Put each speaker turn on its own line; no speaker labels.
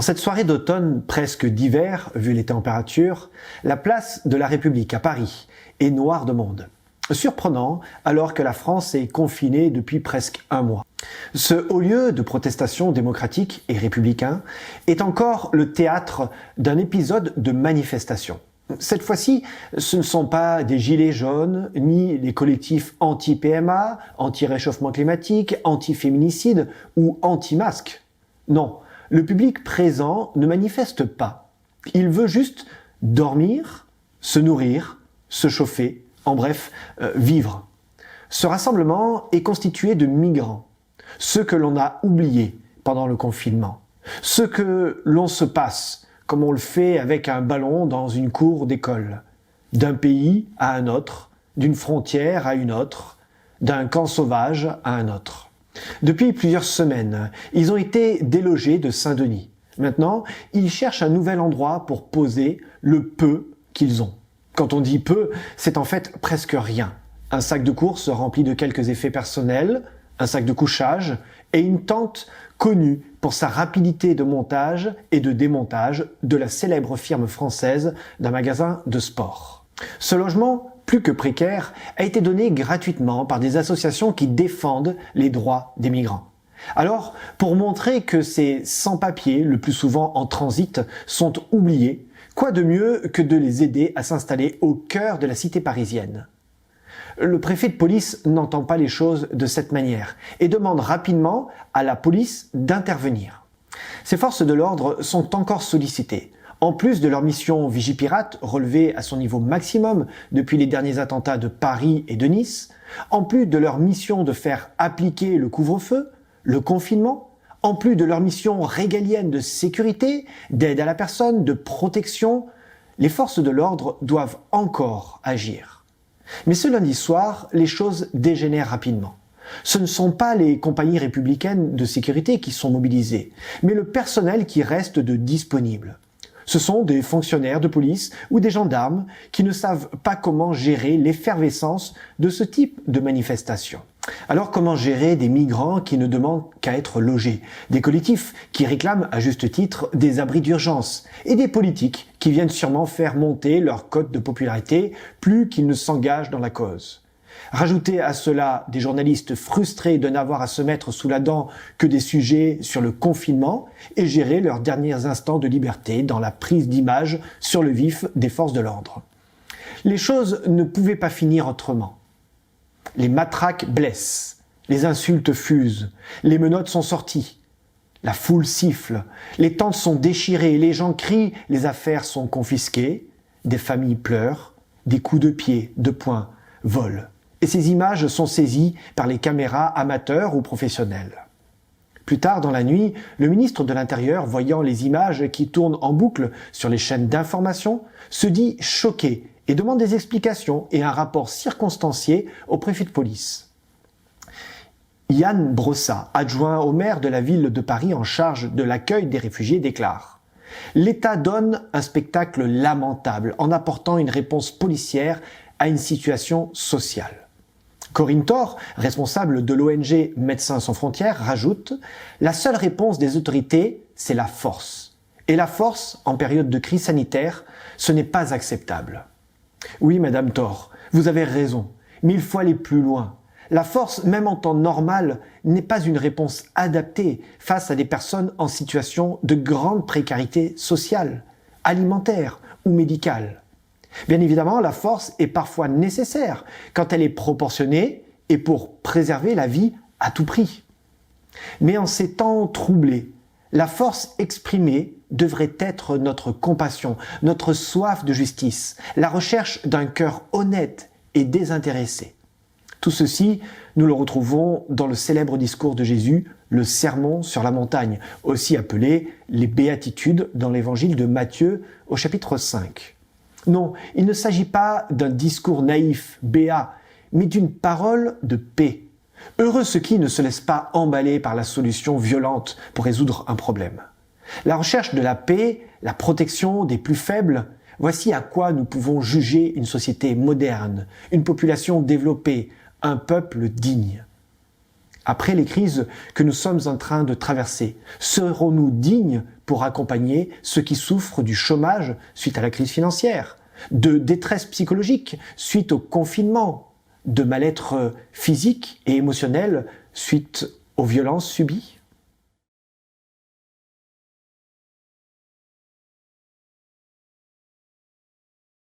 En cette soirée d'automne presque d'hiver, vu les températures, la place de la République à Paris est noire de monde. Surprenant alors que la France est confinée depuis presque un mois. Ce haut lieu de protestation démocratique et républicain est encore le théâtre d'un épisode de manifestation. Cette fois-ci, ce ne sont pas des gilets jaunes, ni les collectifs anti-PMA, anti-réchauffement climatique, anti-féminicide ou anti-masque. Non, le public présent ne manifeste pas. Il veut juste dormir, se nourrir, se chauffer, en bref, vivre. Ce rassemblement est constitué de migrants, ceux que l'on a oubliés pendant le confinement, ceux que l'on se passe, comme on le fait avec un ballon dans une cour d'école, d'un pays à un autre, d'une frontière à une autre, d'un camp sauvage à un autre. Depuis plusieurs semaines, ils ont été délogés de Saint-Denis. Maintenant, ils cherchent un nouvel endroit pour poser le peu qu'ils ont. Quand on dit peu, c'est en fait presque rien. Un sac de course rempli de quelques effets personnels, un sac de couchage et une tente connue pour sa rapidité de montage et de démontage de la célèbre firme française d'un magasin de sport. Ce logement, plus que précaire, a été donné gratuitement par des associations qui défendent les droits des migrants. Alors, pour montrer que ces sans-papiers, le plus souvent en transit, sont oubliés, quoi de mieux que de les aider à s'installer au cœur de la cité parisienne ? Le préfet de police n'entend pas les choses de cette manière et demande rapidement à la police d'intervenir. Ces forces de l'ordre sont encore sollicitées. En plus de leur mission Vigipirate, relevée à son niveau maximum depuis les derniers attentats de Paris et de Nice, en plus de leur mission de faire appliquer le couvre-feu, le confinement, en plus de leur mission régalienne de sécurité, d'aide à la personne, de protection, les forces de l'ordre doivent encore agir. Mais ce lundi soir, les choses dégénèrent rapidement. Ce ne sont pas les compagnies républicaines de sécurité qui sont mobilisées, mais le personnel qui reste disponible. Ce sont des fonctionnaires de police ou des gendarmes qui ne savent pas comment gérer l'effervescence de ce type de manifestation. Alors comment gérer des migrants qui ne demandent qu'à être logés, des collectifs qui réclament à juste titre des abris d'urgence et des politiques qui viennent sûrement faire monter leur cote de popularité plus qu'ils ne s'engagent dans la cause. Rajoutez à cela des journalistes frustrés de n'avoir à se mettre sous la dent que des sujets sur le confinement et gérer leurs derniers instants de liberté dans la prise d'image sur le vif des forces de l'ordre. Les choses ne pouvaient pas finir autrement. Les matraques blessent, les insultes fusent, les menottes sont sorties, la foule siffle, les tentes sont déchirées, les gens crient, les affaires sont confisquées, des familles pleurent, des coups de pied, de poing, volent. Et ces images sont saisies par les caméras amateurs ou professionnelles. Plus tard dans la nuit, le ministre de l'Intérieur, voyant les images qui tournent en boucle sur les chaînes d'information, se dit choqué et demande des explications et un rapport circonstancié au préfet de police. Yann Brossat, adjoint au maire de la ville de Paris en charge de l'accueil des réfugiés, déclare « L'État donne un spectacle lamentable en apportant une réponse policière à une situation sociale. » Corinne Thor, responsable de l'ONG Médecins sans frontières, rajoute « La seule réponse des autorités, c'est la force. Et la force, en période de crise sanitaire, ce n'est pas acceptable. » Oui, Madame Thor, vous avez raison, mais il faut aller plus loin. La force, même en temps normal, n'est pas une réponse adaptée face à des personnes en situation de grande précarité sociale, alimentaire ou médicale. Bien évidemment, la force est parfois nécessaire quand elle est proportionnée et pour préserver la vie à tout prix. Mais en ces temps troublés, la force exprimée devrait être notre compassion, notre soif de justice, la recherche d'un cœur honnête et désintéressé. Tout ceci, nous le retrouvons dans le célèbre discours de Jésus, le Sermon sur la montagne, aussi appelé les Béatitudes dans l'évangile de Matthieu au chapitre 5. Non, il ne s'agit pas d'un discours naïf, béat, mais d'une parole de paix. Heureux ceux qui ne se laissent pas emballer par la solution violente pour résoudre un problème. La recherche de la paix, la protection des plus faibles, voici à quoi nous pouvons juger une société moderne, une population développée, un peuple digne. Après les crises que nous sommes en train de traverser, serons-nous dignes pour accompagner ceux qui souffrent du chômage suite à la crise financière, de détresse psychologique suite au confinement, de mal-être physique et émotionnel suite aux violences subies?